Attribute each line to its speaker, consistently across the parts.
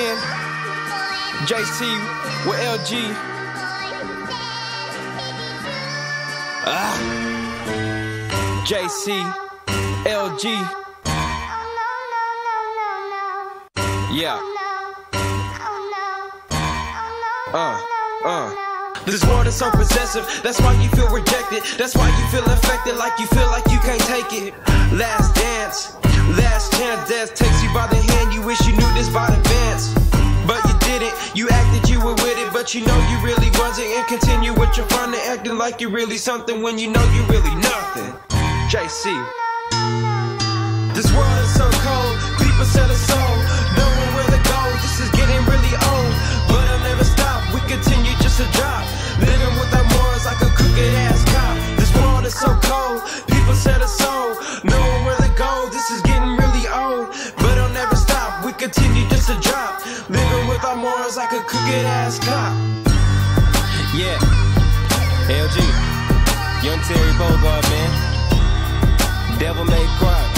Speaker 1: again. JC with LG. JC, LG. Yeah. This world is so possessive, that's why you feel rejected. That's why you feel infected, like you feel like you can't take it. Last dance, last chance, death takes you by the hand. You wish you knew this by advance, but you didn't. You acted you were with it, but you know you really wasn't. And continue with your fun and acting like you're really something when you know you're really nothing. JC. This world is so cold, people set a soul, knowing where to go. This is getting really old, but I'll never stop. We continue just to drop, living without morals like a crooked ass cop. This world is so cold, people set a soul, knowing where to go. This is getting really old, but I'll never stop. We continue just to drop, living without morals like a crooked ass cop.
Speaker 2: Yeah, LG, Young Terry Bogard, man. Devil May Cry.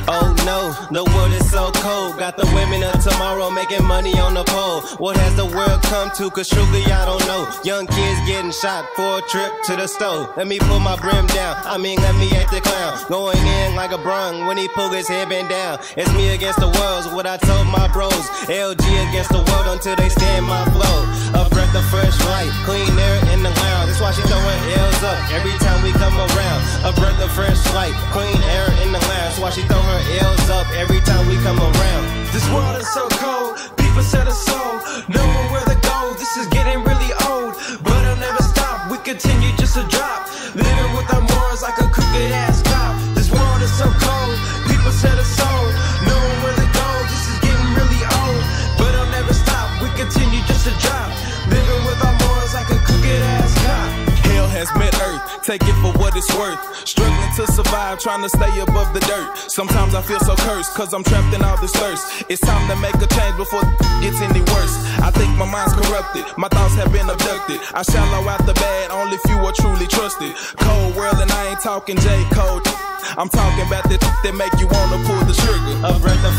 Speaker 2: Oh no, the world is so cold. Got the women of tomorrow making money on the pole. What has the world come to? Cause truly I don't know. Young kids getting shot for a trip to the stove. Let me pull my brim down, let me act the clown. Going in like a brung when he pull his headband down. It's me against the world, what I told my bros. LG against the world until they stand my flow. A breath of fresh light, clean air in the lounge. That's why she throw her L's up every time we come around. A breath of fresh light, clean air in the lounge. That's why she throw her L's up every time we come around.
Speaker 1: This world is so cold, people set a soul, knowing where to go. This is getting really old, but I'll never stop. We continue just to drop, living without morals like a crooked ass cop. This world is so cold, people set a soul, knowing where to go. This is getting really old, but I'll never stop. We continue just to drop, living without morals like a crooked ass cop.
Speaker 3: Hell has met earth, take it for what it's worth. Struggling to survive, trying to stay above the dirt. Sometimes I feel so cursed, cause I'm trapped in all this thirst. It's time to make a change before it gets any worse. I think my mind's corrupted, my thoughts have been abducted. I shallow out the bad, only few are truly trusted. Cold world and I ain't talking J. Cole. I'm talking about the that make you wanna pull the trigger.
Speaker 2: A breath of